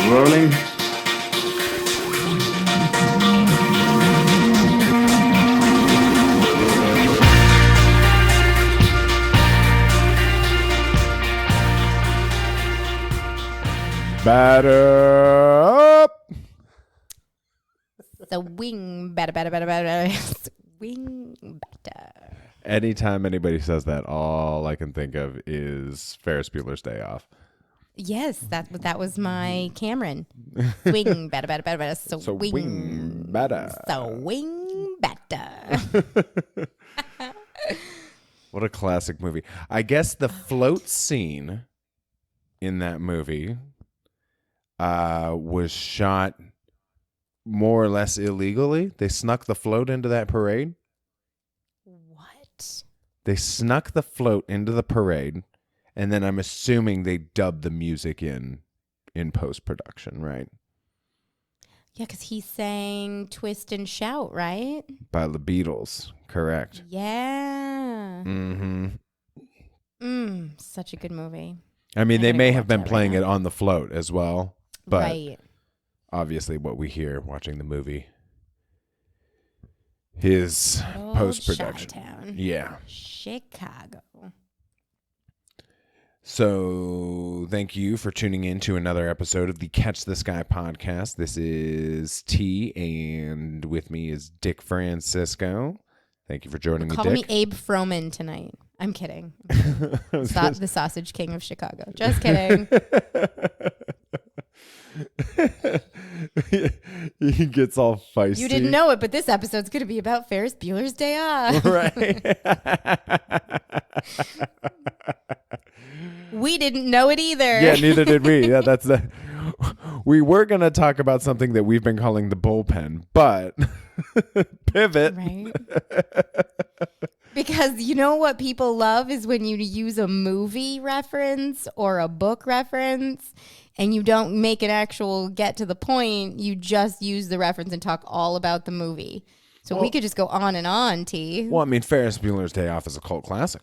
Rolling. Batter up. Swing batter. Swing batter. Anytime anybody says that, all I can think of is Ferris Bueller's Day Off. Yes, that was my Cameron. Swing batter. Swing batter. Swing batter. What a classic movie. I guess the float scene in that movie was shot more or less illegally. They snuck the float into that parade. What? They snuck the float into the parade, and then I'm assuming they dubbed the music in post-production, right? Yeah, because he sang Twist and Shout, right? By the Beatles, correct. Yeah. Mm-hmm. Such a good movie. I mean, they may have been right playing now. it on the float as well, but Right. obviously what we hear watching the movie is Old post-production. Chi-town. Yeah. Chicago. So thank you for tuning in to another episode of the Catch the Sky podcast. This is T, and with me is Dick Francisco. Thank you for joining me, Call Dick. me Abe Froman tonight. I'm kidding. The Sausage King of Chicago. Just kidding. He gets all feisty. You didn't know it, but this episode's going to be about Ferris Bueller's Day Off. Right. We didn't know it either. Yeah, neither did we. Yeah, that's the. We were going to talk about something that we've been calling the bullpen, but pivot. Right. Because you know what people love is when you use a movie reference or a book reference and you don't make an actual get to the point. You just use the reference and talk all about the movie. So we could just go on and on, T. Well, I mean, Ferris Bueller's Day Off is a cult classic.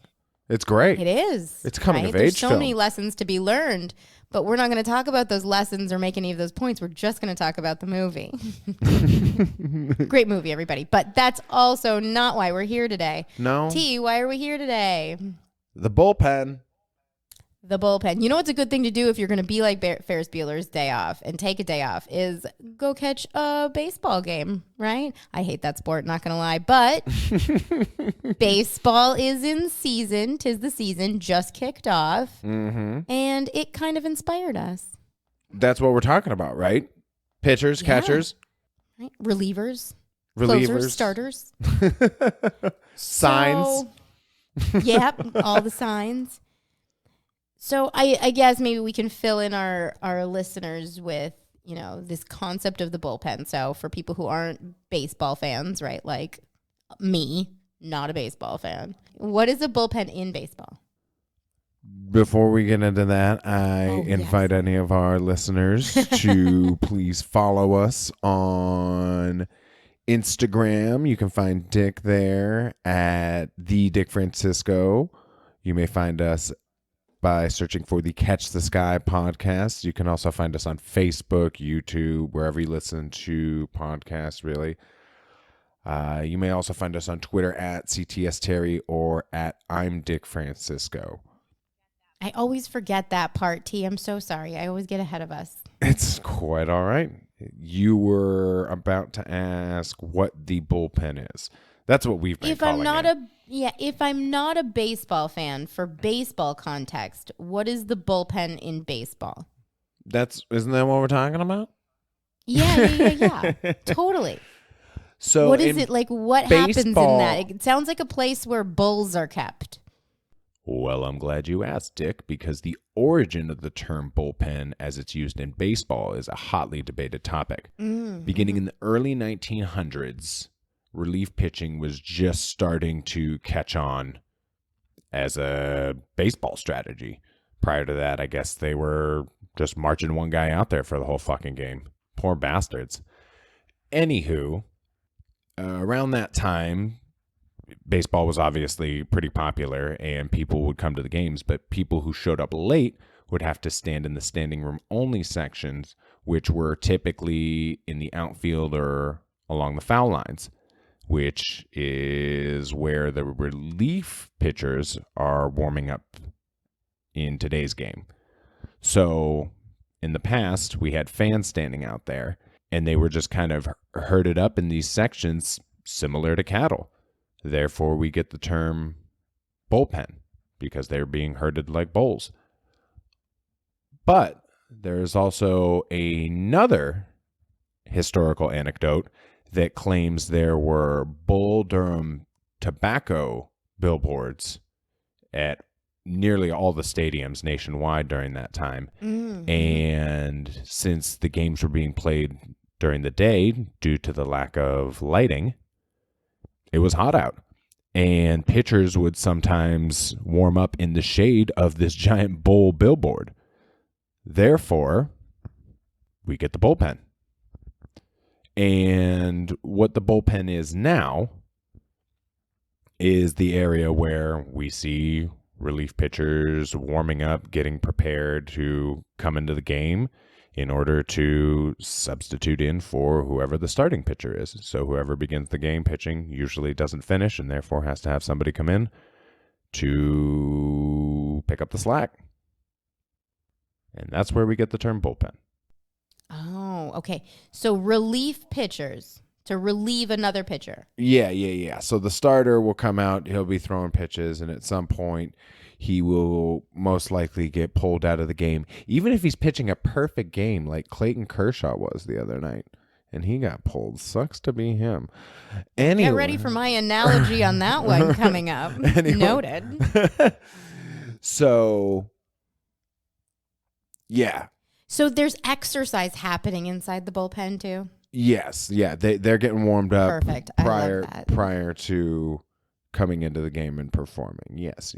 It's great. It is. It's a coming of There's age so film. many lessons to be learned, but we're not going to talk about those lessons or make any of those points. We're just going to talk about the movie. Great movie, everybody. But that's also not why we're here today. No. T, why are we here today? The bullpen. The bullpen. You know what's a good thing to do if you're going to be like Ferris Bueller's Day Off and take a day off is go catch a baseball game, right? I hate that sport, not going to lie. But baseball is in season. 'Tis the season. Just kicked off. Mm-hmm. And it kind of inspired us. That's what we're talking about, right? Pitchers, Yeah. catchers, Right? Relievers. relievers, Closers, starters. signs. So, yep, all the signs. So I guess maybe we can fill in our listeners with, you know, this concept of the bullpen. So for people who aren't baseball fans, right, like me, not a baseball fan, what is a bullpen in baseball? Before we get into that, I invite any of our listeners to please follow us on Instagram. You can find Dick there at the Dick Francisco. You may find us by searching for the Catch the Sky podcast. You can also find us on Facebook, YouTube, wherever you listen to podcasts, really. You may also find us on Twitter at CTS Terry or at I'm Dick Francisco. I always forget that part, T. I'm so sorry. I always get ahead of us. It's quite all right. You were about to ask what the bullpen is. That's what we've been calling it. If I'm not a baseball fan, for baseball context, what is the bullpen in baseball? Isn't that what we're talking about? Yeah. Totally. So what is it like? What happens in baseball- that? It sounds like a place where bulls are kept. Well, I'm glad you asked, Dick, because the origin of the term bullpen as it's used in baseball is a hotly debated topic. Beginning in the early 1900s, relief pitching was just starting to catch on as a baseball strategy. Prior to that, I guess they were just marching one guy out there for the whole fucking game. Poor bastards. Anywho, around that time, baseball was obviously pretty popular and people would come to the games, but people who showed up late would have to stand in the standing room only sections, which were typically in the outfield or along the foul lines, which is where the relief pitchers are warming up in today's game. So in the past, we had fans standing out there, and they were just kind of herded up in these sections similar to cattle. Therefore, we get the term bullpen, because they're being herded like bulls. But there's also another historical anecdote that claims there were Bull Durham tobacco billboards at nearly all the stadiums nationwide during that time. Mm-hmm. And since the games were being played during the day due to the lack of lighting, it was hot out. And pitchers would sometimes warm up in the shade of this giant bull billboard. Therefore, we get the bullpen. And what the bullpen is now is the area where we see relief pitchers warming up, getting prepared to come into the game in order to substitute in for whoever the starting pitcher is. So whoever begins the game pitching usually doesn't finish, and therefore has to have somebody come in to pick up the slack. And that's where we get the term bullpen. Oh, okay. So relief pitchers to relieve another pitcher. Yeah. So the starter will come out, he'll be throwing pitches, and at some point he will most likely get pulled out of the game, even if he's pitching a perfect game like Clayton Kershaw was the other night, and he got pulled. Sucks to be him. Anyway. Get ready for my analogy on that one coming up. Anyway. Noted. So, yeah. So there's exercise happening inside the bullpen too? Yes. Yeah. They're getting warmed up. Perfect. I love that. Prior to coming into the game and performing. Yes.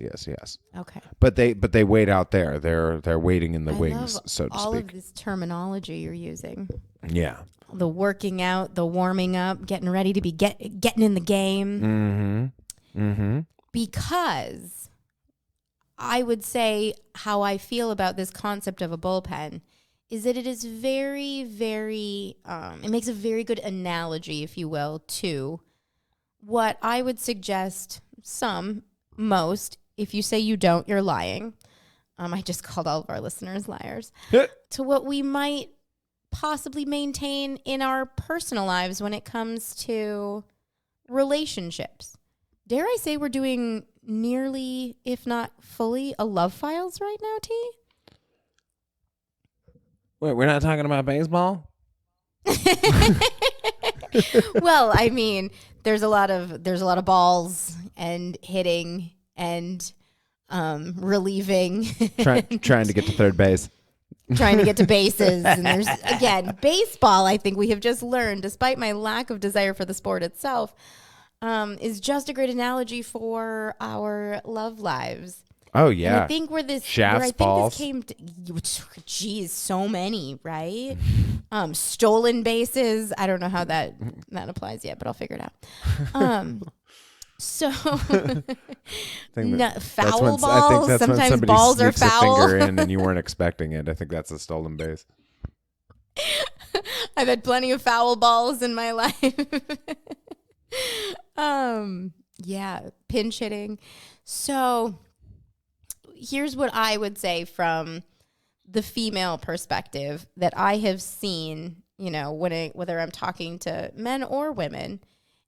Okay. But they wait out there. They're waiting in the wings, so to all speak. All of this terminology you're using. Yeah. The working out, the warming up, getting ready to be getting in the game. Because I would say how I feel about this concept of a bullpen is that it is very, very, it makes a very good analogy, if you will, to what I would suggest most, if you say you don't, you're lying. I just called all of our listeners liars. To what we might possibly maintain in our personal lives when it comes to relationships. Dare I say we're doing nearly, if not fully, a Love Files right now, T? Wait, we're not talking about baseball? Well, I mean, there's a lot of balls and hitting and relieving. Trying to get to third base. Trying to get to bases. And there's, again, baseball, I think we have just learned, despite my lack of desire for the sport itself, is just a great analogy for our love lives. Oh, yeah. And I think Shafts, balls. This came to, geez, so many, right? Stolen bases. I don't know how that applies yet, but I'll figure it out. So foul balls. I think that's sometimes when balls are foul. A finger in and you weren't expecting it. I think that's a stolen base. I've had plenty of foul balls in my life. Yeah, pinch hitting. So here's what I would say from the female perspective that I have seen, whether I'm talking to men or women,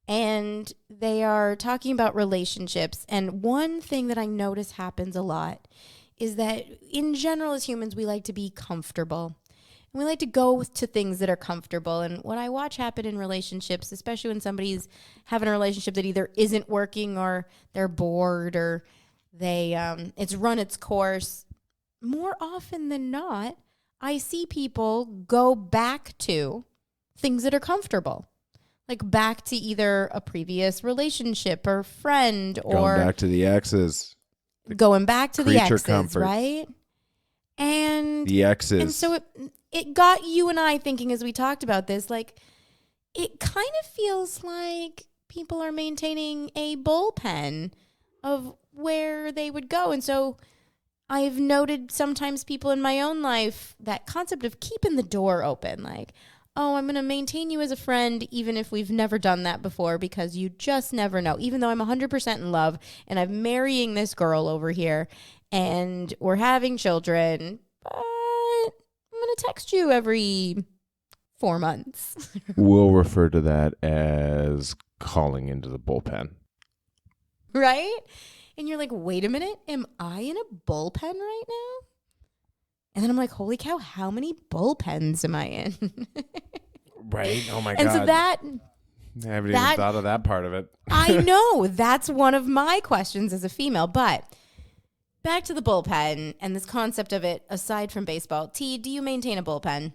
and they are talking about relationships. And one thing that I notice happens a lot is that in general, as humans, we like to be comfortable. And we like to go to things that are comfortable. And what I watch happen in relationships, especially when somebody's having a relationship that either isn't working or they're bored or it's run its course, more often than not, I see people go back to things that are comfortable. Like back to either a previous relationship or friend or... Going back to the exes. Going back to the exes, comforts. right? And... The exes. And so it got you and I thinking as we talked about this, like, it kind of feels like people are maintaining a bullpen of where they would go. And so I've noted sometimes people in my own life, that concept of keeping the door open, like, oh, I'm going to maintain you as a friend even if we've never done that before, because you just never know. Even though I'm 100% in love and I'm marrying this girl over here and we're having children, but I'm going to text you every 4 months. We'll refer to that as calling into the bullpen. Right? And you're like, wait a minute, am I in a bullpen right now? And then I'm like, holy cow, how many bullpens am I in? Right? Oh my God. And so that... I haven't even thought of that part of it. I know. That's one of my questions as a female. But back to the bullpen and this concept of it, aside from baseball. T, do you maintain a bullpen?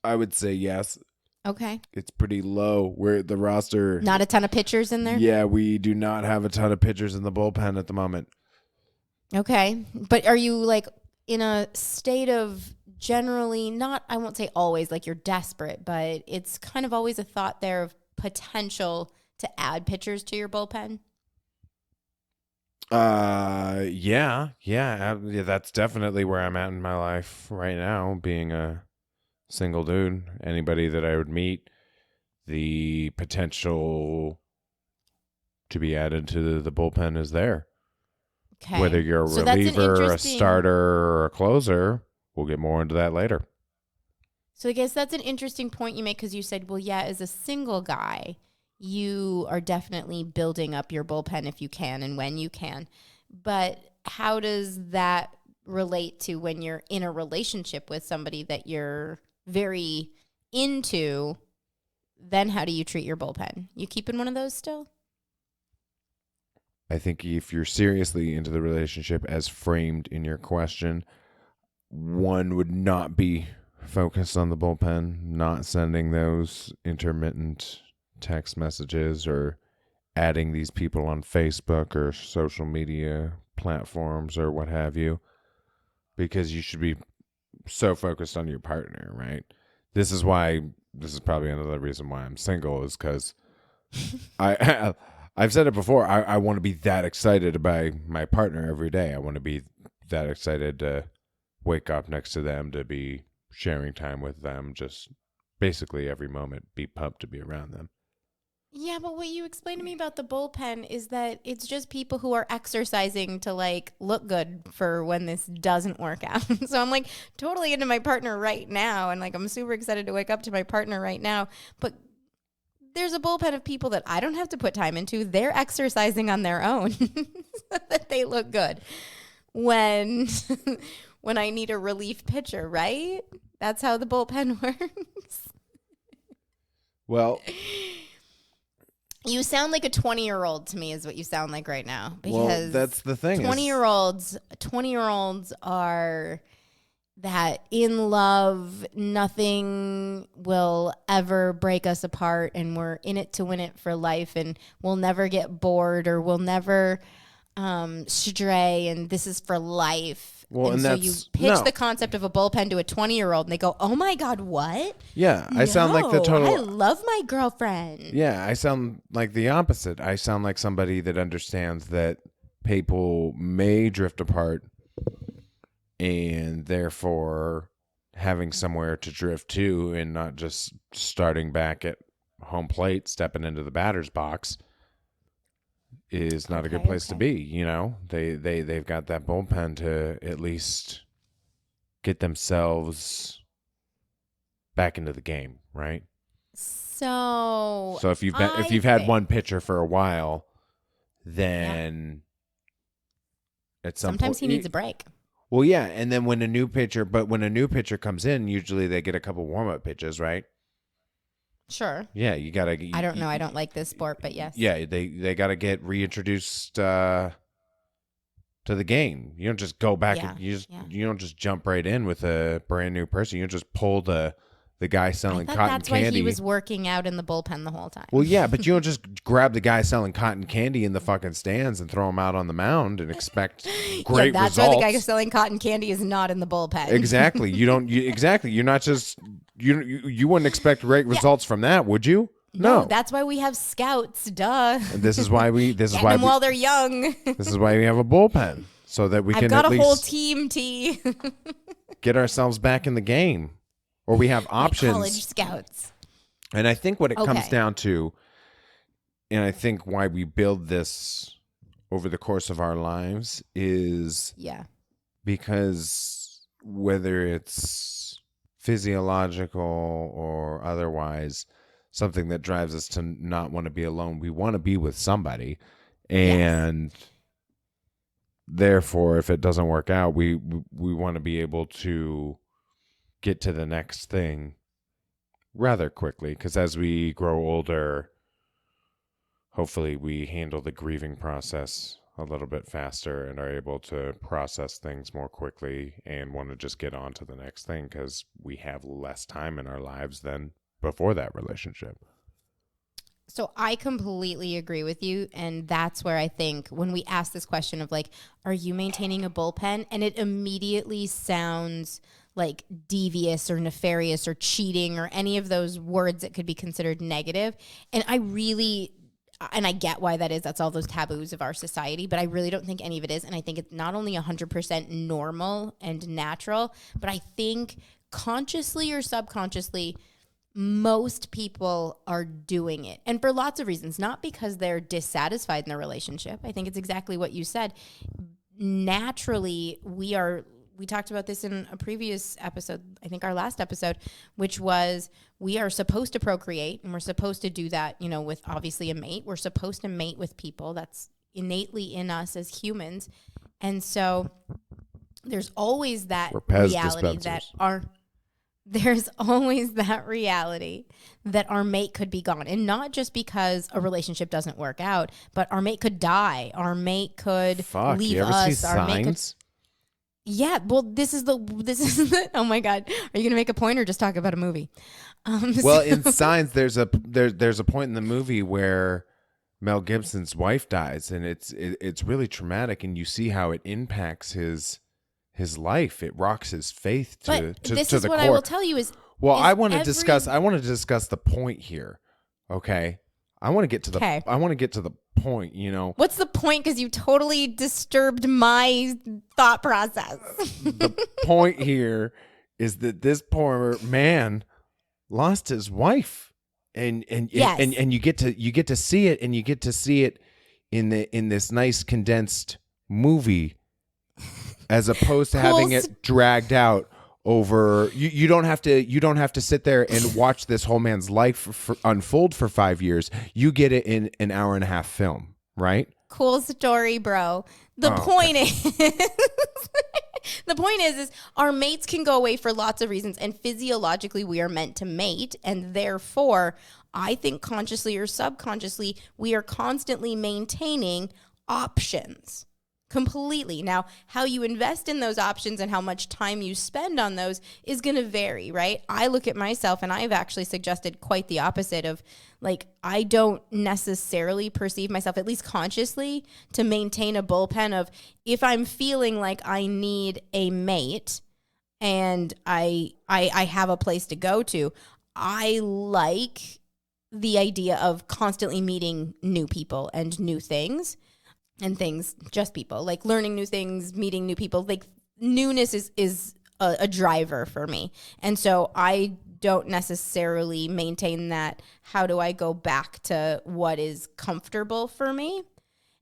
I would say yes. Okay. It's pretty low. We're the roster. Not a ton of pitchers in there? Yeah, we do not have a ton of pitchers in the bullpen at the moment. Okay. But are you like in a state of generally not, I won't say always like you're desperate, but it's kind of always a thought there of potential to add pitchers to your bullpen? Yeah. That's definitely where I'm at in my life right now, being a single dude. Anybody that I would meet, the potential to be added to the bullpen is there. Okay. Whether you're a reliever, a starter, or a closer, we'll get more into that later. So I guess that's an interesting point you make, because you said, well, yeah, as a single guy, you are definitely building up your bullpen if you can and when you can. But how does that relate to when you're in a relationship with somebody that you're very into? Then how do you treat your bullpen? You keeping one of those still? I think if you're seriously into the relationship as framed in your question, one would not be focused on the bullpen, not sending those intermittent text messages or adding these people on Facebook or social media platforms or what have you, because you should be so focused on your partner, right? This is probably another reason why I'm single, is because I've said it before. I want to be that excited by my partner every day. I want to be that excited to wake up next to them, to be sharing time with them, just basically every moment, be pumped to be around them. Yeah, but what you explained to me about the bullpen is that it's just people who are exercising to like look good for when this doesn't work out. So I'm like totally into my partner right now, and like I'm super excited to wake up to my partner right now. But there's a bullpen of people that I don't have to put time into. They're exercising on their own so that they look good when when I need a relief pitcher, right? That's how the bullpen works. Well, you sound like a 20-year-old to me is what you sound like right now. Because well, that's the thing. 20-year-olds are that in love, nothing will ever break us apart, and we're in it to win it for life, and we'll never get bored, or we'll never stray, and this is for life. Well, and so you pitch the concept of a bullpen to a 20-year-old, and they go, "Oh my God, what?" Yeah, I sound like the total. I love my girlfriend. Yeah, I sound like the opposite. I sound like somebody that understands that people may drift apart, and therefore having somewhere to drift to, and not just starting back at home plate, stepping into the batter's box, is not a good place to be. You know, they've got that bullpen to at least get themselves back into the game, right? So if you've had one pitcher for a while, then at some sometimes point he needs a break. Well, yeah, and then when a new pitcher comes in, usually they get a couple warm-up pitches, right? Sure. Yeah, you gotta. I don't know. I don't like this sport, but yes. Yeah, they gotta get reintroduced to the game. You don't just go back and you don't just jump right in with a brand new person. You don't just pull the guy selling cotton that's candy. That's why he was working out in the bullpen the whole time. Well, yeah, but you don't just grab the guy selling cotton candy in the fucking stands and throw him out on the mound and expect great that's results. Why the guy selling cotton candy is not in the bullpen. Exactly. Exactly. You're not just you wouldn't expect great results from that, would you? No. That's why we have scouts. Duh. And this is why we while they're young. This is why we have a bullpen. so that we I've can got at a whole least team, T. get ourselves back in the game, or we have options. College scouts. And I think what it comes Okay. down to, and I think why we build this over the course of our lives is Yeah. because whether it's physiological or otherwise, something that drives us to not want to be alone, we want to be with somebody. And therefore, if it doesn't work out, we want to be able to get to the next thing rather quickly, because as we grow older, hopefully we handle the grieving process a little bit faster and are able to process things more quickly and want to just get on to the next thing because we have less time in our lives than before that relationship. So I completely agree with you. And that's where I think when we ask this question of like, are you maintaining a bullpen? And it immediately sounds like devious or nefarious or cheating or any of those words that could be considered negative. And I get why that is. That's all those taboos of our society. But I really don't think any of it is. And I think it's not only 100% normal and natural, but I think consciously or subconsciously, most people are doing it. And for lots of reasons, not because they're dissatisfied in their relationship. I think it's exactly what you said. Naturally, we talked about this in a previous episode, I think our last episode, which was we are supposed to procreate and we're supposed to do that, with obviously a mate. We're supposed to mate with people. That's innately in us as humans. And so there's always that reality there's always that reality that our mate could be gone. And not just because a relationship doesn't work out, but our mate could die. Our mate could leave you ever us. see Our mate could, Signs? yeah, well, this is the, oh my God. Are you going to make a point or just talk about a movie? Well, in Signs, there's a point in the movie where Mel Gibson's wife dies, and it's really traumatic, and you see how it impacts his life. It rocks his faith to this to is the what core. I will tell you is. Well, is I want to discuss the point here. Okay, I want to get to the point. What's the point? Because you totally disturbed my thought process. The point here is that this poor man lost his wife, and Yes. and you get to see it, and you get to see it in this nice condensed movie, as opposed to having it dragged out over. You don't have to sit there and watch this whole man's life unfold for 5 years. You get it in an hour and a half film, right? Cool story, bro. The point is our mates can go away for lots of reasons, and physiologically we are meant to mate, and therefore I think consciously or subconsciously we are constantly maintaining options. Completely. Now, how you invest in those options and how much time you spend on those is going to vary, right? I look at myself and I've actually suggested quite the opposite of like, I don't necessarily perceive myself, at least consciously, to maintain a bullpen of if I'm feeling like I need a mate and I have a place to go to, I like the idea of constantly meeting new people and new things. And things, just people, like learning new things, meeting new people, like newness is a driver for me. And so I don't necessarily maintain that. How do I go back to what is comfortable for me?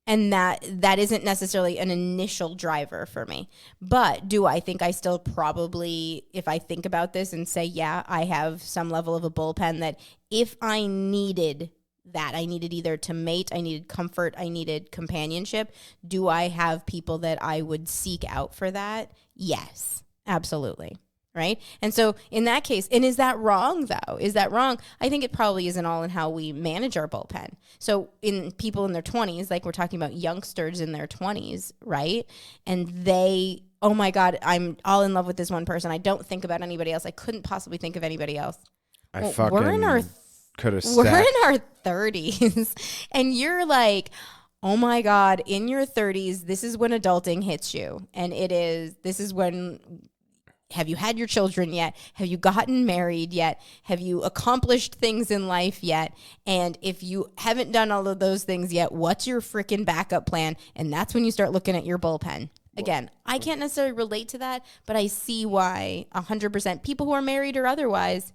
And that isn't necessarily an initial driver for me. But do I think I still probably, if I think about this and say, yeah, I have some level of a bullpen that if I needed that, I needed either to mate, I needed comfort, I needed companionship. Do I have people that I would seek out for that? Yes, absolutely. Right? And so in that case, and is that wrong though? Is that wrong? I think it probably isn't all in how we manage our bullpen. So in people in their 20s, like we're talking about youngsters in their 20s, right? And they, oh my God, I'm all in love with this one person. I don't think about anybody else. I couldn't possibly think of anybody else. We're in our 30s and you're like, oh my God, in your 30s, this is when adulting hits you. And this is when, have you had your children yet? Have you gotten married yet? Have you accomplished things in life yet? And if you haven't done all of those things yet, what's your freaking backup plan? And that's when you start looking at your bullpen. Again, I can't necessarily relate to that, but I see why 100% people who are married or otherwise,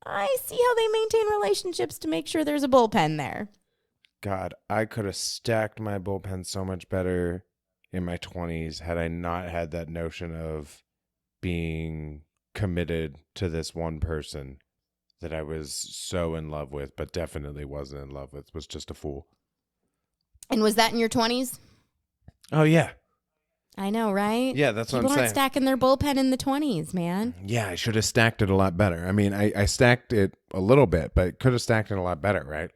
I see how they maintain relationships to make sure there's a bullpen there. God, I could have stacked my bullpen so much better in my 20s had I not had that notion of being committed to this one person that I was so in love with, but definitely wasn't in love with, was just a fool. And was that in your 20s? Oh, yeah. I know, right? Yeah, that's what I'm saying. People aren't stacking their bullpen in the 20s, man. Yeah, I should have stacked it a lot better. I mean, I stacked it a little bit, but could have stacked it a lot better, right?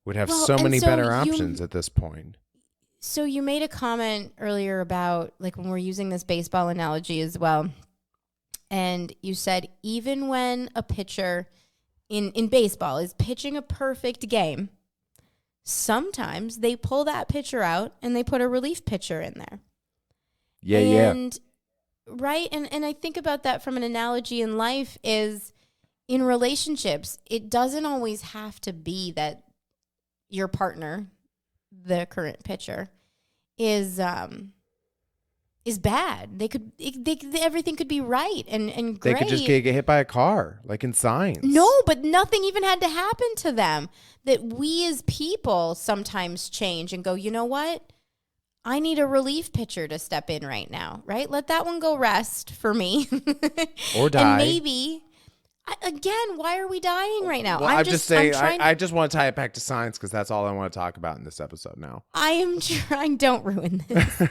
We'd have so many better options at this point. So you made a comment earlier about, like, when we're using this baseball analogy as well, and you said even when a pitcher in baseball is pitching a perfect game, sometimes they pull that pitcher out and they put a relief pitcher in there. Yeah. Right? And I think about that from an analogy in life is in relationships, it doesn't always have to be that your partner, the current pitcher, is bad. Everything could be right and great. They could just get hit by a car, like in Signs. No, but nothing even had to happen to them. That we as people sometimes change and go, you know what? I need a relief pitcher to step in right now, right? Let that one go rest for me. Or die. And maybe, again, why are we dying right now? Well, I'm just saying, I just want to tie it back to Signs because that's all I want to talk about in this episode now. I am trying, don't ruin this.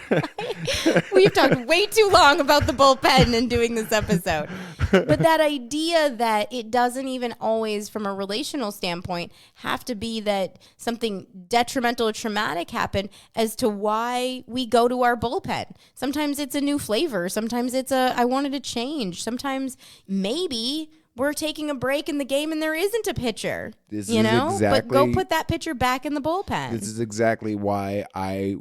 We've talked way too long about the bullpen and doing this episode. But that idea that it doesn't even always, from a relational standpoint, have to be that something detrimental or traumatic happened as to why we go to our bullpen. Sometimes it's a new flavor. Sometimes it's I wanted to change. Sometimes maybe we're taking a break in the game and there isn't a pitcher, but go put that pitcher back in the bullpen. This is exactly why I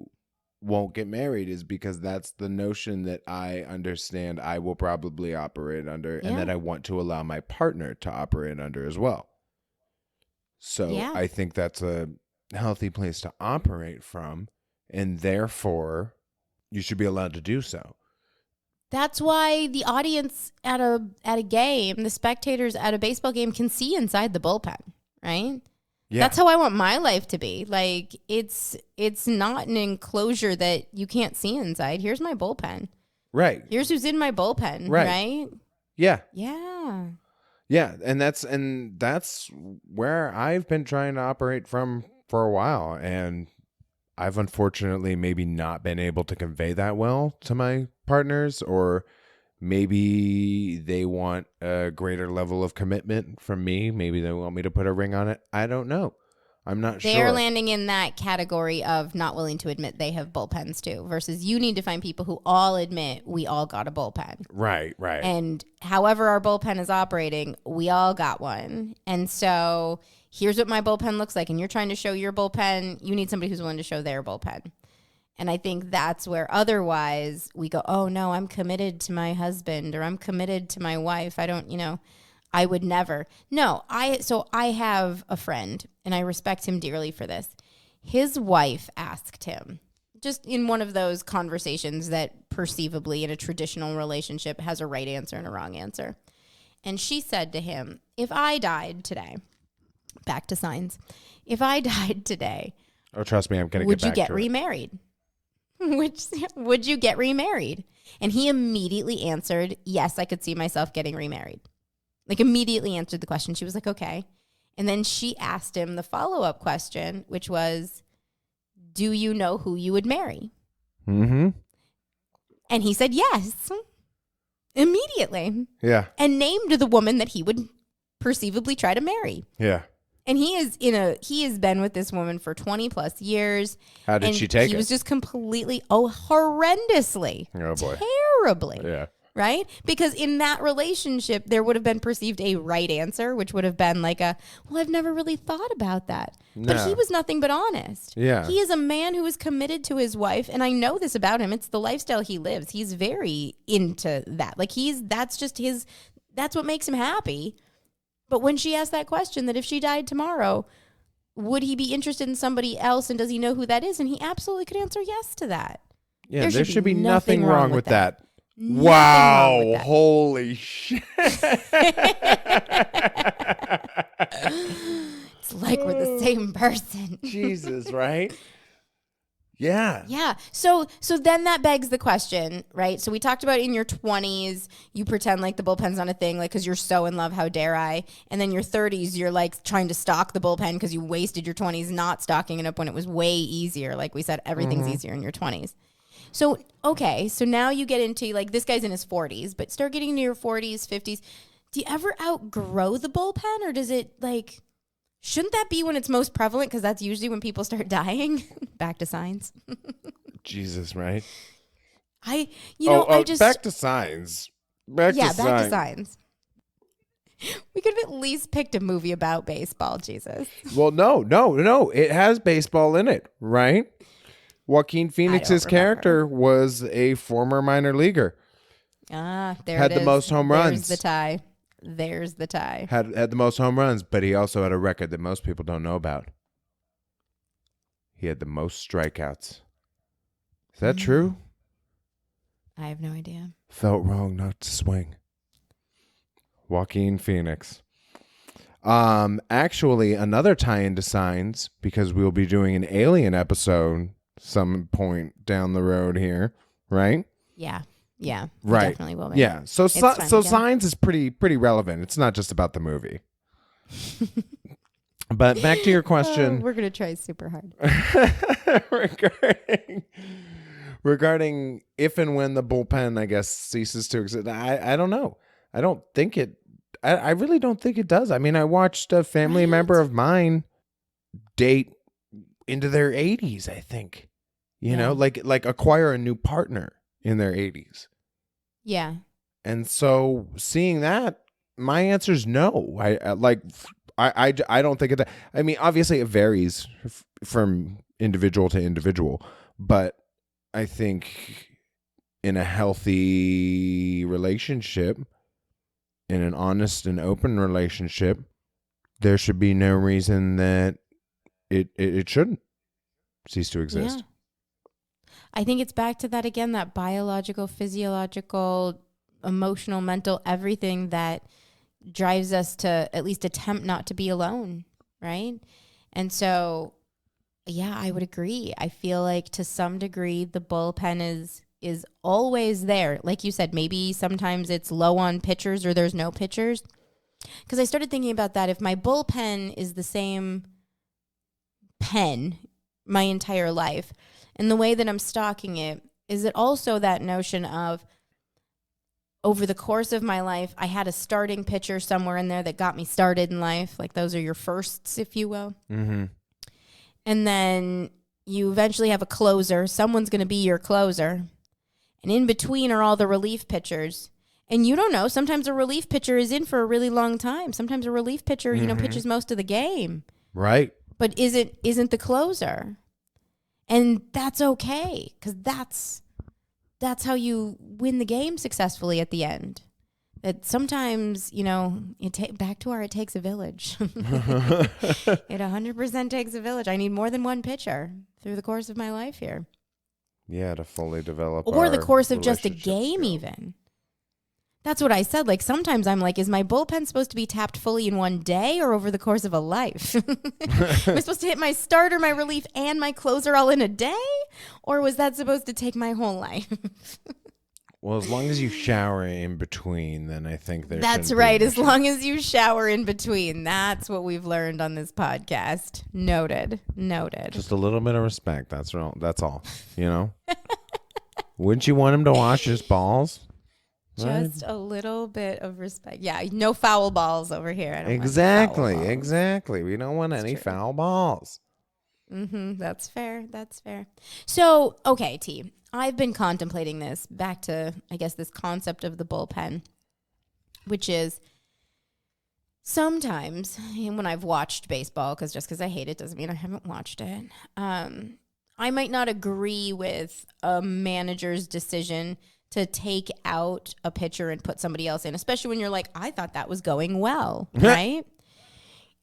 won't get married, is because that's the notion that I understand I will probably operate under and that I want to allow my partner to operate under as well. So I think that's a healthy place to operate from, and therefore you should be allowed to do so. That's why the audience at a game, the spectators at a baseball game, can see inside the bullpen, right? Yeah. That's how I want my life to be. Like, it's not an enclosure that you can't see inside. Here's my bullpen. Right. Here's who's in my bullpen, right? Yeah. Yeah. Yeah, and that's where I've been trying to operate from for a while, and I've unfortunately maybe not been able to convey that well to my partners, or maybe they want a greater level of commitment from me. Maybe they want me to put a ring on it. I don't know. I'm not sure. They're landing in that category of not willing to admit they have bullpens too, versus you need to find people who all admit we all got a bullpen. Right. And however our bullpen is operating, we all got one. And so here's what my bullpen looks like. And you're trying to show your bullpen. You need somebody who's willing to show their bullpen. And I think that's where otherwise we go, oh, no, I'm committed to my husband, or I'm committed to my wife. I don't, I would never. No, I have a friend, and I respect him dearly for this. His wife asked him, just in one of those conversations that perceivably in a traditional relationship has a right answer and a wrong answer. And she said to him, if I died today, back to Signs, if I died today, oh, trust me, I'm going to would you get remarried? Would you get remarried? And he immediately answered, yes, I could see myself getting remarried. Like, immediately answered the question. She was like, okay. And then she asked him the follow-up question, which was, do you know who you would marry? Mm-hmm. And he said yes. Immediately. Yeah. And named the woman that he would perceivably try to marry. Yeah. And he has been with this woman for 20 plus years. How did she take it? He was just completely, horrendously. Oh, boy. Terribly. Yeah. Right? Because in that relationship, there would have been perceived a right answer, which would have been like I've never really thought about that. No. But he was nothing but honest. Yeah. He is a man who is committed to his wife. And I know this about him. It's the lifestyle he lives. He's very into that. Like that's what makes him happy. But when she asked that question, that if she died tomorrow, would he be interested in somebody else, and does he know who that is? And he absolutely could answer yes to that. Yeah, there should be nothing wrong with that. Nothing Wow. wrong with that. Holy shit. It's like we're the same person. Jesus, right? Yeah. Yeah. So then that begs the question, right? So we talked about in your 20s, you pretend like the bullpen's not a thing, like because you're so in love, how dare I? And then your 30s, you're like trying to stock the bullpen because you wasted your 20s not stocking it up when it was way easier. Like we said, everything's easier in your 20s. So, okay. So now you get into like this guy's in his 40s, but start getting into your 40s, 50s. Do you ever outgrow the bullpen, or does it like... Shouldn't that be when it's most prevalent? Because that's usually when people start dying. Back to signs. Jesus, right? I just... Back to signs. Back to signs. We could have at least picked a movie about baseball, Jesus. Well, no. It has baseball in it, right? Joaquin Phoenix's character was a former minor leaguer. There had the most home runs. There's the tie. Had the most home runs, but he also had a record that most people don't know about. He had the most strikeouts. Is that true? I have no idea. Felt wrong not to swing. Joaquin Phoenix. Actually, another tie into signs, because we'll be doing an Alien episode some point down the road here, right? Yeah. Yeah, right. Definitely will be. Yeah, so signs is pretty relevant. It's not just about the movie. But back to your question. We're gonna try super hard. regarding if and when the bullpen, I guess, ceases to exist. I don't know. I don't think it. I really don't think it does. I mean, I watched a family member of mine date into their 80s. I think, you know, like acquire a new partner in their 80s. Yeah. And so seeing that, my answer is no. I don't think it. I mean, obviously it varies from individual to individual, but I think in a healthy relationship, in an honest and open relationship, there should be no reason that it shouldn't cease to exist. Yeah. I think it's back to that again, that biological, physiological, emotional, mental, everything that drives us to at least attempt not to be alone, right? And so, yeah, I would agree. I feel like to some degree the bullpen is always there. Like you said, maybe sometimes it's low on pitchers or there's no pitchers. Because I started thinking about that. If my bullpen is the same pen my entire life, and the way that I'm stocking it, is it also that notion of over the course of my life, I had a starting pitcher somewhere in there that got me started in life. Like those are your firsts, if you will. Mm-hmm. And then you eventually have a closer. Someone's going to be your closer. And in between are all the relief pitchers. And you don't know. Sometimes a relief pitcher is in for a really long time. Sometimes a relief pitcher, pitches most of the game. Right. But isn't the closer. And that's okay, because that's how you win the game successfully at the end. That sometimes, back to it takes a village. It 100% takes a village. I need more than one pitcher through the course of my life here. Yeah, to fully develop or the course of just a skill. game even. That's what I said. Like sometimes I'm like, is my bullpen supposed to be tapped fully in one day or over the course of a life? Am I supposed to hit my starter, my relief, and my closer all in a day? Or was that supposed to take my whole life? Well, as long as you shower in between, then I think there's. That's right. As long as you shower in between. That's what we've learned on this podcast. Noted. Just a little bit of respect. That's all. Wouldn't you want him to wash his balls? Just a little bit of respect. Yeah, no foul balls over here. I don't Exactly. We don't want any foul balls. That's fair. So, okay, T, I've been contemplating this back to, I guess, this concept of the bullpen, which is sometimes when I've watched baseball, because I hate it doesn't mean I haven't watched it, I might not agree with a manager's decision to take out a pitcher and put somebody else in, especially when you're like, I thought that was going well, right?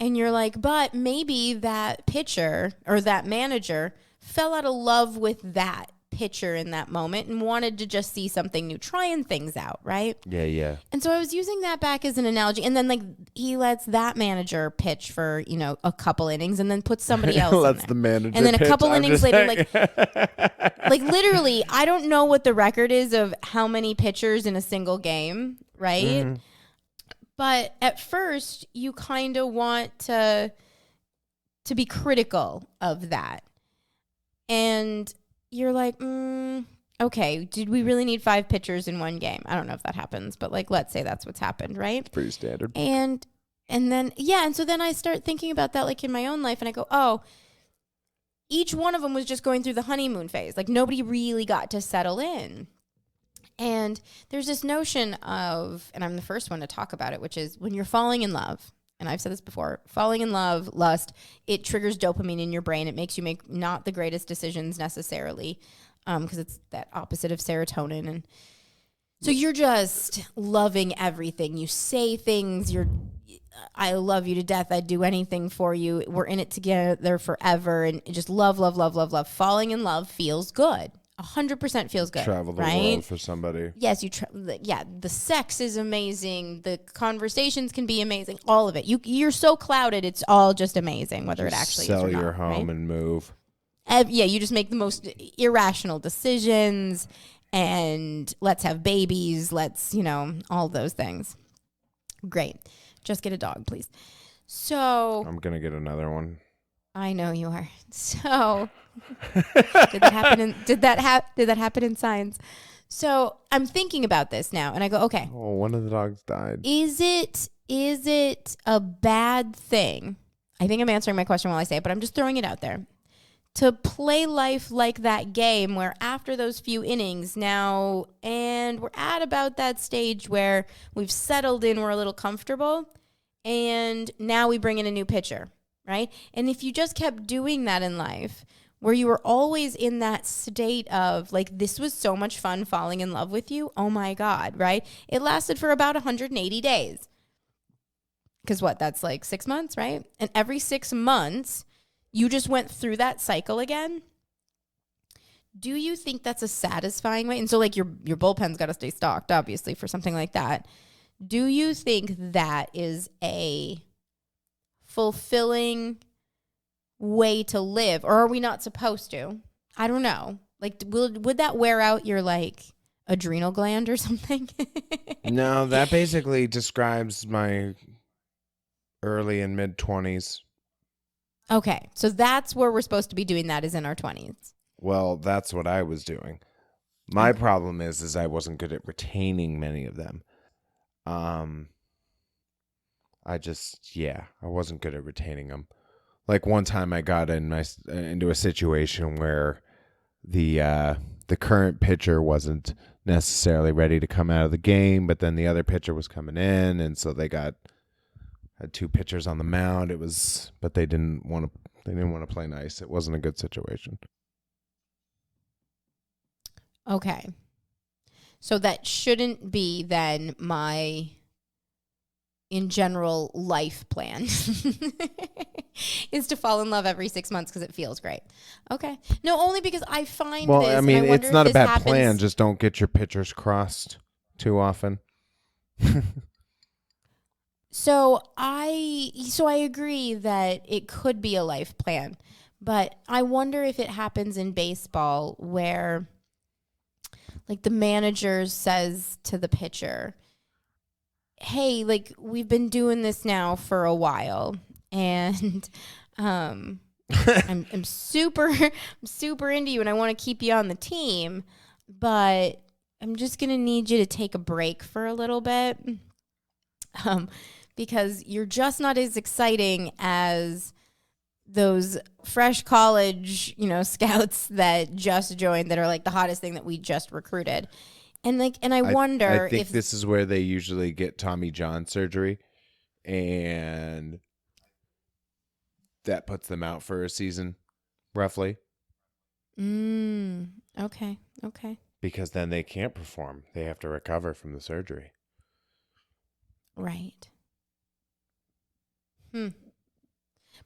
And you're like, but maybe that pitcher or that manager fell out of love with that pitcher in that moment and wanted to just see something new, trying things out, right? Yeah. And so I was using that back as an analogy. And then, like, he lets that manager pitch for, you know, a couple innings and then puts somebody else Lets in there. the manager and then pitch. a couple I'm innings just later, saying. like literally, I don't know what the record is of how many pitchers in a single game, right? Mm-hmm. But at first, you kind of want to be critical of that. And you're like, okay, did we really need 5 pitchers in one game? I don't know if that happens, but like, let's say that's what's happened, right? Pretty standard. And then, yeah. And so then I start thinking about that, like in my own life, and I go, oh, each one of them was just going through the honeymoon phase. Like nobody really got to settle in. And there's this notion of, and I'm the first one to talk about it, which is when you're falling in love, and I've said this before, falling in love, lust, it triggers dopamine in your brain. It makes you make not the greatest decisions necessarily, because it's that opposite of serotonin. And so you're just loving everything. You say things, I love you to death. I'd do anything for you. We're in it together forever. And just love, love, love, love, love. Falling in love feels good. 100% feels good. Travel the right? world for somebody. Yes, the sex is amazing. The conversations can be amazing. All of it. You're so clouded. It's all just amazing, whether Just it actually sell is or not. your home right? and move. Yeah, you just make the most irrational decisions, and let's have babies. Let's, all those things. Great. Just get a dog, please. So I'm gonna get another one. I know you are. So did that happen in science? So I'm thinking about this now, and I go, okay. Oh, one of the dogs died. Is it a bad thing? I think I'm answering my question while I say it, but I'm just throwing it out there. To play life like that game where after those few innings now, and we're at about that stage where we've settled in, we're a little comfortable, and now we bring in a new pitcher, right? And if you just kept doing that in life, where you were always in that state of like, this was so much fun falling in love with you, oh my God, right? It lasted for about 180 days. Because that's like 6 months, right? And every 6 months, you just went through that cycle again. Do you think that's a satisfying way? And so like your bullpen's got to stay stocked, obviously, for something like that. Do you think that is a fulfilling way to live? Or are we not supposed to? I don't know. Like, would that wear out your like adrenal gland or something? No, that basically describes my early and mid 20s. Okay, so that's where we're supposed to be doing that, is in our 20s. Well, that's what I was doing. My problem is I wasn't good at retaining many of them. I wasn't good at retaining them. Like one time I got into a situation where the current pitcher wasn't necessarily ready to come out of the game, but then the other pitcher was coming in, and so they had 2 pitchers on the mound. But they didn't want to play nice. It wasn't a good situation. Okay. So that shouldn't be then my, in general, life plan is to fall in love every 6 months because it feels great. Okay. No, only because I find Well, this. I mean, and I wonder it's not if a bad happens. plan. Just don't get your pitchers crossed too often. So I agree that it could be a life plan, but I wonder if it happens in baseball where like the manager says to the pitcher, hey, like we've been doing this now for a while, and I'm super into you and I want to keep you on the team, but I'm just going to need you to take a break for a little bit. Because you're just not as exciting as those fresh college, scouts that just joined that are like the hottest thing that we just recruited. And I wonder I think if this is where they usually get Tommy John surgery, and that puts them out for a season, roughly. Okay. Because then they can't perform. They have to recover from the surgery. Right.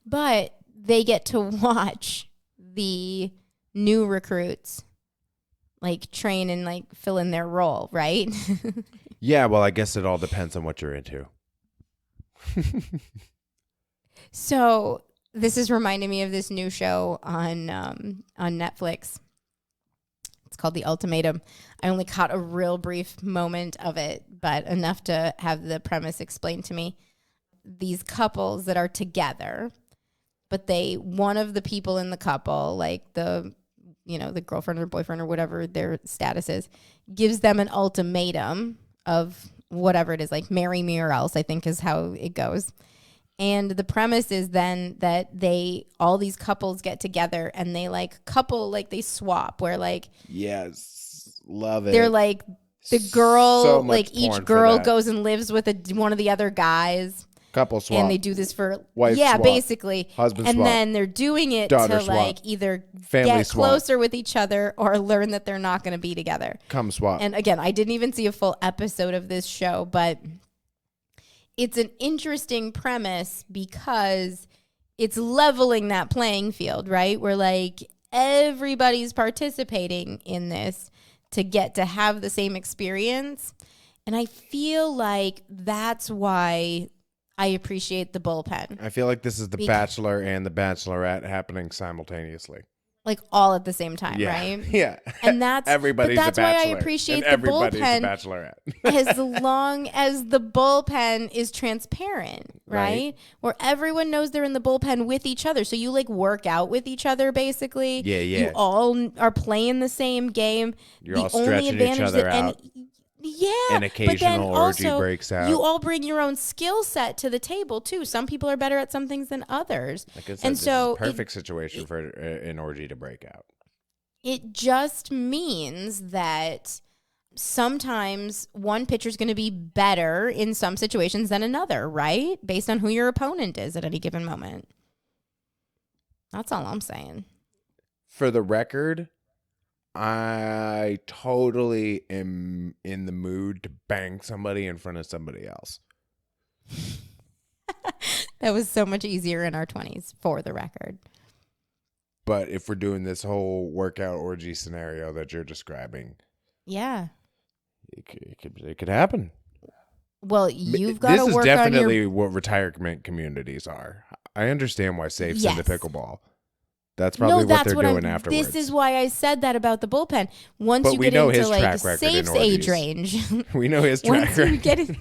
But they get to watch the new recruits like train and like fill in their role, right? Yeah, well, I guess it all depends on what you're into. So this is reminding me of this new show on Netflix. It's called The Ultimatum. I only caught a real brief moment of it, but enough to have the premise explained to me. These couples that are together, but one of the people in the couple, like the girlfriend or boyfriend or whatever their status is, gives them an ultimatum of whatever it is, like marry me or else, I think is how it goes. And the premise is then that all these couples get together and they they swap where like, yes, love it. They're like the girl, so like each girl goes and lives with one of the other guys. Couple swap. And they do this for wife swap, basically. husband and swap, then they're doing it daughter to swap, like either family get swap, closer with each other or learn that they're not going to be together. Come swap. And again, I didn't even see a full episode of this show, but it's an interesting premise because it's leveling that playing field, right? Where like everybody's participating in this to get to have the same experience. And I feel like that's why I appreciate the Bullpen. I feel like this is the Bachelor and the Bachelorette happening simultaneously. Like all at the same time, yeah. right? Yeah. And that's a Bachelor. Why I appreciate the Bullpen. A Bachelorette. As long as the Bullpen is transparent, right? Where everyone knows they're in the bullpen with each other. So you like work out with each other basically. Yeah. You all are playing the same game. You're all stretching each other out. Yeah, an occasional orgy also, breaks out. You all bring your own skill set to the table too. Some people are better at some things than others. Like I said, this is a perfect situation for an orgy to break out. It just means that sometimes one pitcher is going to be better in some situations than another, right? Based on who your opponent is at any given moment. That's all I'm saying. For the record, I totally am in the mood to bang somebody in front of somebody else. That was so much easier in our 20s, for the record. But if we're doing this whole workout orgy scenario that you're describing, yeah, it could happen. Well, you've got to work on your... This is definitely what retirement communities are. I understand why Safe's into pickleball. That's probably what they're doing afterwards. This is why I said that about the Bullpen. Once you get into like Safe's age range, we know his track record.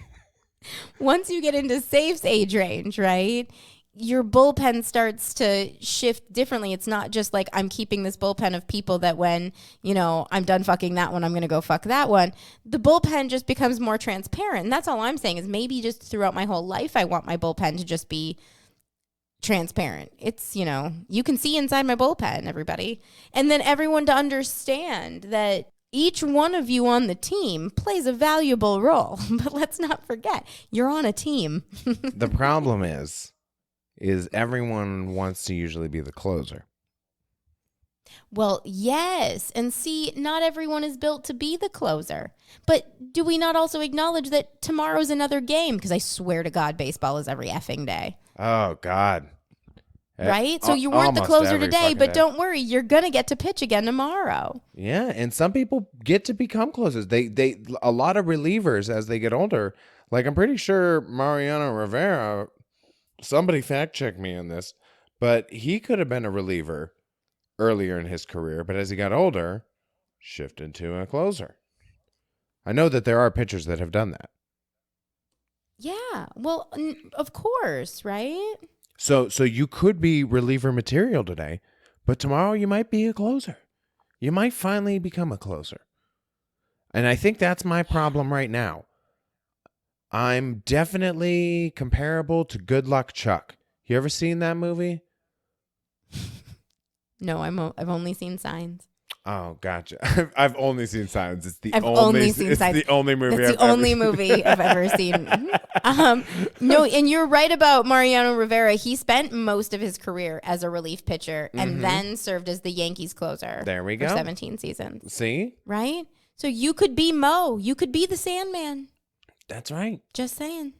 Once you get into Safe's age range, right? Your bullpen starts to shift differently. It's not just like I'm keeping this bullpen of people that when, I'm done fucking that one, I'm going to go fuck that one. The bullpen just becomes more transparent. And that's all I'm saying is maybe just throughout my whole life, I want my bullpen to just be transparent. It's, you can see inside my bullpen, everybody. And then everyone to understand that each one of you on the team plays a valuable role. But let's not forget, you're on a team. The problem is everyone wants to usually be the closer. Well, yes. And see, not everyone is built to be the closer. But do we not also acknowledge that tomorrow's another game? Because I swear to God, baseball is every effing day. Oh, God. Right? So you weren't the closer today, but don't worry. You're going to get to pitch again tomorrow. Yeah, and some people get to become closers. They a lot of relievers as they get older. Like, I'm pretty sure Mariano Rivera, somebody fact check me on this, but he could have been a reliever earlier in his career, but as he got older, shifted to a closer. I know that there are pitchers that have done that. Yeah, well, of course, right? So you could be reliever material today, but tomorrow you might be a closer. You might finally become a closer. And I think that's my problem right now. I'm definitely comparable to Good Luck Chuck. You ever seen that movie? No, I've only seen Signs. Oh, gotcha. I've only seen Signs. It's the only movie. That's the only movie I've ever seen. No, and you're right about Mariano Rivera. He spent most of his career as a relief pitcher and then served as the Yankees closer. There we go. For 17 seasons. See? Right? So you could be Mo. You could be the Sandman. That's right. Just saying.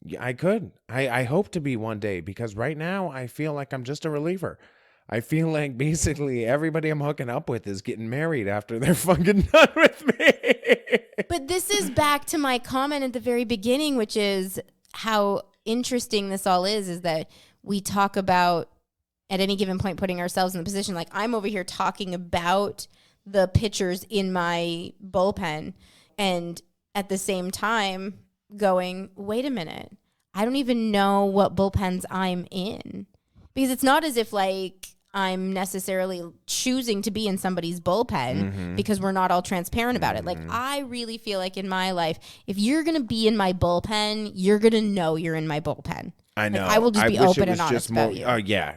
Yeah, I could. I hope to be one day because right now I feel like I'm just a reliever. I feel like basically everybody I'm hooking up with is getting married after they're fucking done with me. But this is back to my comment at the very beginning, which is how interesting this all is that we talk about at any given point putting ourselves in the position. Like I'm over here talking about the pitchers in my bullpen and at the same time going, wait a minute, I don't even know what bullpens I'm in. Because it's not as if like I'm necessarily choosing to be in somebody's bullpen because we're not all transparent about it. Like I really feel like in my life, if you're going to be in my bullpen, you're going to know you're in my bullpen. I know. Like, I will just be open and honest about you. Oh, yeah.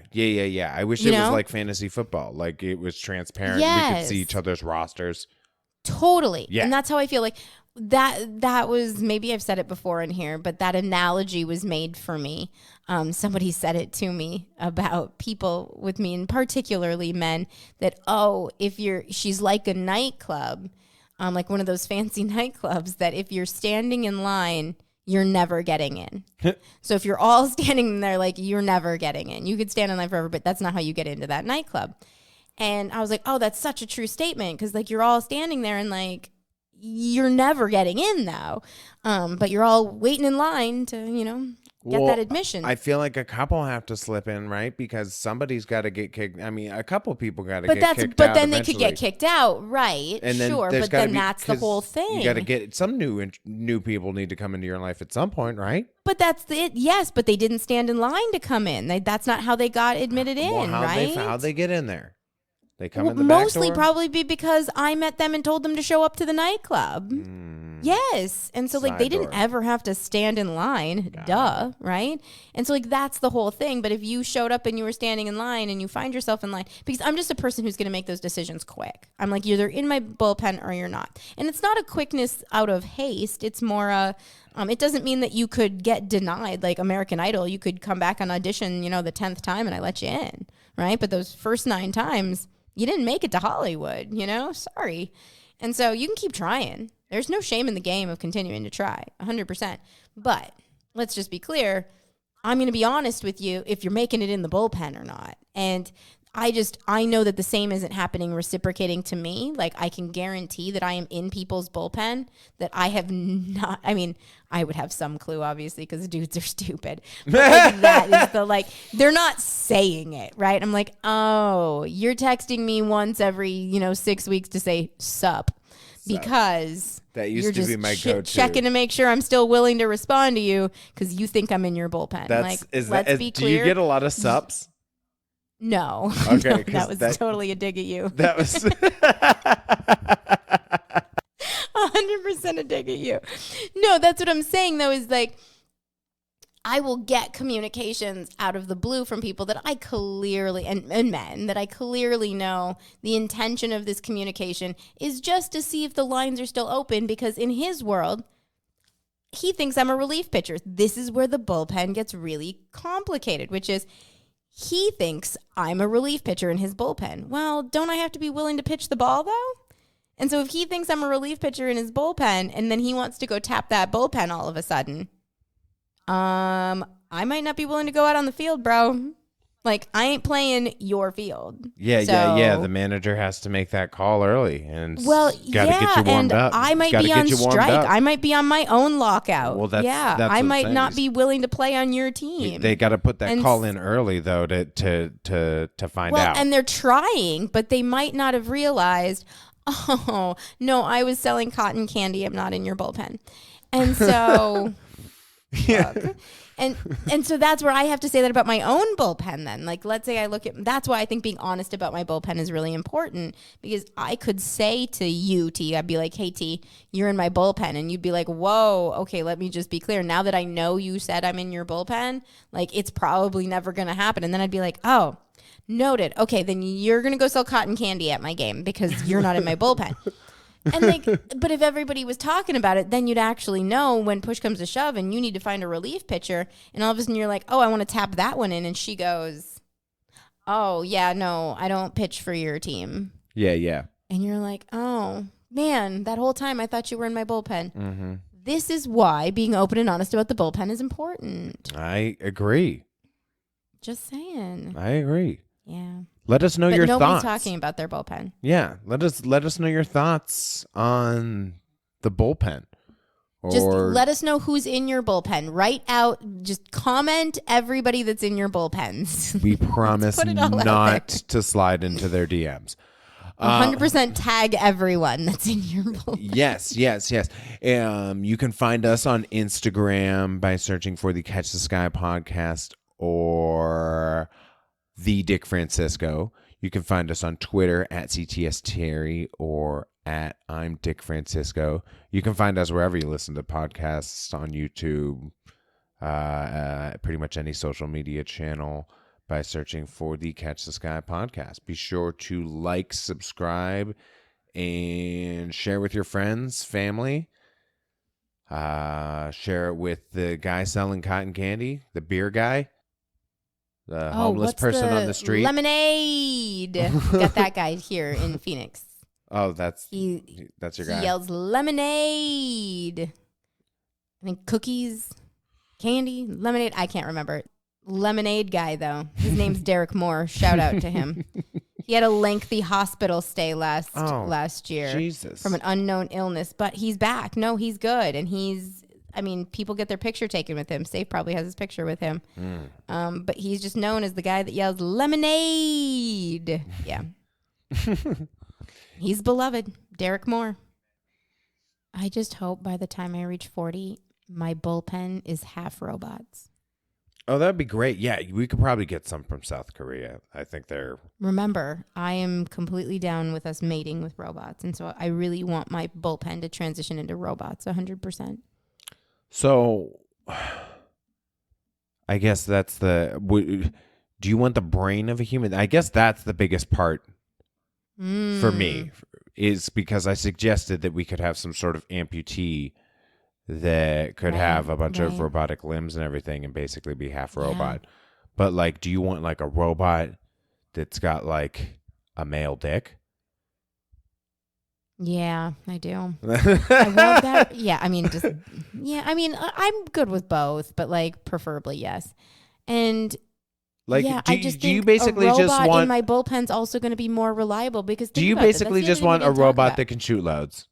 I wish it was like fantasy football. Like it was transparent. Yes. We could see each other's rosters. Totally. Yeah. And that's how I feel like that was, maybe I've said it before in here, but that analogy was made for me. Somebody said it to me about people with me, and particularly men, that, she's like a nightclub, like one of those fancy nightclubs, that if you're standing in line, you're never getting in. So if you're all standing there, like, you're never getting in. You could stand in line forever, but that's not how you get into that nightclub. And I was like, oh, that's such a true statement, because like you're all standing there and like you're never getting in though, but you're all waiting in line to get that admission. I feel like a couple have to slip in, right? Because somebody's got to get kicked. I mean, a couple people got to get kicked out. But then eventually. they could get kicked out, right? And then sure, but then that's the whole thing. You got to get some new people need to come into your life at some point, right? But that's it. Yes, but they didn't stand in line to come in. That's not how they got admitted in, right? How'd they get in there? They come in the back mostly door? Probably because I met them and told them to show up to the nightclub. Yes. And so like they didn't ever have to stand in line. Duh. Right. And so like that's the whole thing. But if you showed up and you were standing in line and you find yourself in line, because I'm just a person who's going to make those decisions quick. I'm like, you're either in my bullpen or you're not. And it's not a quickness out of haste. It's more it doesn't mean that you could get denied like American Idol. You could come back on audition, the 10th time and I let you in. Right. But those first 9 times, you didn't make it to Hollywood, sorry. And so you can keep trying. There's no shame in the game of continuing to try, 100%. But let's just be clear. I'm going to be honest with you if you're making it in the bullpen or not. And I know that the same isn't happening, reciprocating to me. Like I can guarantee that I am in people's bullpen that I have not, I would have some clue obviously because dudes are stupid. But like, that is they're not saying it, right? I'm like, oh, you're texting me once every, 6 weeks to say sup. Because that used to be my go-to. Checking to make sure I'm still willing to respond to you because you think I'm in your bullpen. Let's be clear. Do you get a lot of sups? No. Okay. No, that was totally a dig at you. That was 100% a dig at you. No, that's what I'm saying though, is like I will get communications out of the blue from people that I clearly, and men, that I clearly know the intention of this communication is just to see if the lines are still open, because in his world, he thinks I'm a relief pitcher. This is where the bullpen gets really complicated, which is he thinks I'm a relief pitcher in his bullpen. Well, don't I have to be willing to pitch the ball though? And so if he thinks I'm a relief pitcher in his bullpen and then he wants to go tap that bullpen all of a sudden, I might not be willing to go out on the field, bro. Like, I ain't playing your field. Yeah. The manager has to make that call early, and got to get you warmed up. I might be on strike. I might be on my own lockout. Well, that's I might not be willing to play on your team. They got to put that call in early though to find out. And they're trying, but they might not have realized. Oh no, I was selling cotton candy. I'm not in your bullpen, and so. Yeah. And so that's where I have to say that about my own bullpen then. Like, let's say that's why I think being honest about my bullpen is really important, because I could say to you, T, I'd be like, hey, T, you're in my bullpen. And you'd be like, whoa, okay, let me just be clear. Now that I know you said I'm in your bullpen, like, it's probably never going to happen. And then I'd be like, oh, noted. Okay, then you're going to go sell cotton candy at my game because you're not in my bullpen. And but if everybody was talking about it, then you'd actually know when push comes to shove and you need to find a relief pitcher. And all of a sudden you're like, oh, I want to tap that one in. And she goes, oh, yeah, no, I don't pitch for your team. Yeah. And you're like, oh, man, that whole time I thought you were in my bullpen. Mm-hmm. This is why being open and honest about the bullpen is important. I agree. Just saying. I agree. Yeah. Let us know your nobody's thoughts. talking about their bullpen. Yeah, let us know your thoughts on the bullpen. Just let us know who's in your bullpen. Write out, just comment everybody that's in your bullpens. We promise not to slide into their DMs. 100% tag everyone that's in your bullpen. Yes. You can find us on Instagram by searching for the Catch the Sky podcast or the Dick Francisco. You can find us on Twitter at CTS Terry or at I'm Dick Francisco. You can find us wherever you listen to podcasts, on YouTube, pretty much any social media channel by searching for the Catch the Sky podcast. Be sure to like, subscribe, and share with your friends, family. Share it with the guy selling cotton candy, the beer guy, the homeless person on the street. Lemonade. Got that guy here in Phoenix. Oh, that's your guy. He yells lemonade. I think cookies, candy, lemonade. I can't remember. Lemonade guy, though. His name's Derek Moore. Shout out to him. He had a lengthy hospital stay last year. Jesus. From an unknown illness, but he's back. No, he's good. And people get their picture taken with him. Safe probably has his picture with him. But he's just known as the guy that yells lemonade. Yeah. He's beloved. Derek Moore. I just hope by the time I reach 40, my bullpen is half robots. Oh, that'd be great. Yeah, we could probably get some from South Korea. I think they're... Remember, I am completely down with us mating with robots. And so I really want my bullpen to transition into robots 100%. So, I guess that's do you want the brain of a human? I guess that's the biggest part for me, is because I suggested that we could have some sort of amputee that could have a bunch of robotic limbs and everything and basically be half robot. But, like, do you want, like, a robot that's got, like, a male dick? Yeah, I do. I want that. Yeah, I mean, I'm good with both, but, like, preferably yes. And... Like, yeah, do you basically just want... in my bullpen's also going to be more reliable because... Do you basically just want a robot that can shoot loads?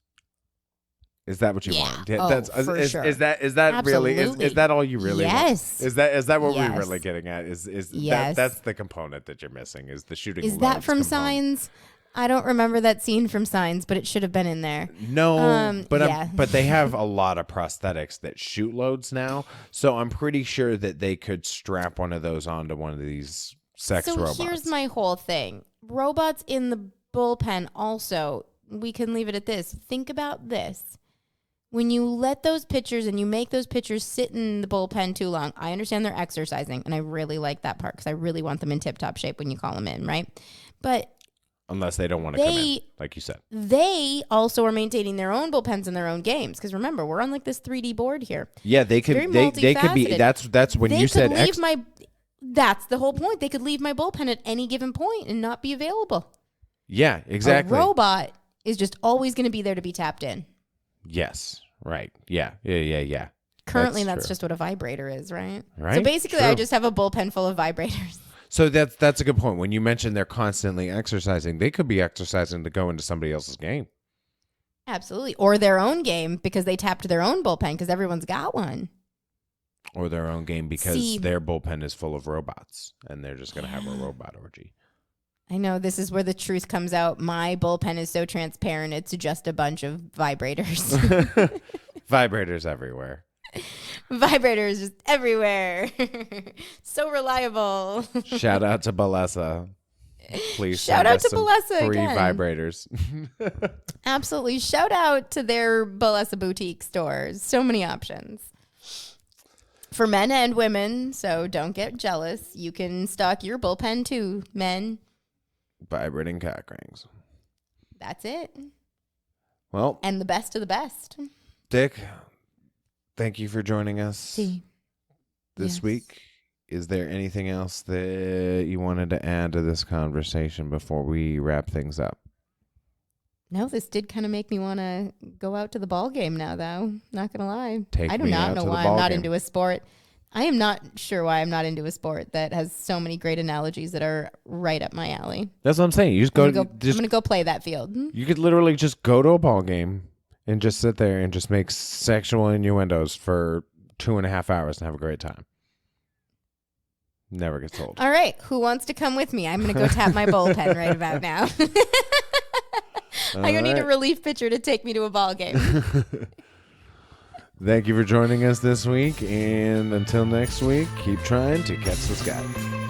Is that what you want? Yeah, for sure. Is that really... Is that all you really want? Yes. Is that what we're really getting at? Yes. That's the component that you're missing, is the shooting loads. Is that from Signs? I don't remember that scene from Signs, but it should have been in there. No, but they have a lot of prosthetics that shoot loads now, so I'm pretty sure that they could strap one of those onto one of these sex robots. So here's my whole thing. Robots in the bullpen also, we can leave it at this. Think about this. When you let those pitchers and you make those pitchers sit in the bullpen too long, I understand they're exercising, and I really like that part because I really want them in tip-top shape when you call them in, right? But... unless they don't want to come in, like you said. They also are maintaining their own bullpens and their own games. Because remember, we're on like this 3D board here. Yeah, they could. They could be. That's when you said. That's the whole point. They could leave my bullpen at any given point and not be available. Yeah, exactly. A robot is just always going to be there to be tapped in. Yes. Right. Yeah. Currently, that's just what a vibrator is, right? Right. So basically, I just have a bullpen full of vibrators. So that's a good point. When you mentioned they're constantly exercising, they could be exercising to go into somebody else's game. Absolutely. Or their own game because they tapped their own bullpen because everyone's got one. Or their own game because their bullpen is full of robots and they're just going to have a robot orgy. I know this is where the truth comes out. My bullpen is so transparent. It's just a bunch of vibrators. Vibrators everywhere. Vibrators just everywhere. So reliable. Shout out to Balesa. Please shout out to Balesa free again. Vibrators. Absolutely. Shout out to their Balesa boutique stores. So many options. For men and women, so don't get jealous. You can stock your bullpen too, men. Vibrating cock rings. That's it. Well. And the best of the best. Dick, thank you for joining us this week. Is there anything else that you wanted to add to this conversation before we wrap things up? No, this did kind of make me want to go out to the ball game now, though. Not going to lie. I do not know why I'm not into a sport I am not sure why I'm not into a sport that has so many great analogies that are right up my alley. That's what I'm saying. You just go. I'm gonna go play that field. You could literally just go to a ball game and just sit there and just make sexual innuendos for 2.5 hours and have a great time. Never gets old. All right, who wants to come with me? I'm gonna go tap my bullpen right about now. I don't need a relief pitcher to take me to a ball game. Thank you for joining us this week, and until next week, keep trying to catch the sky.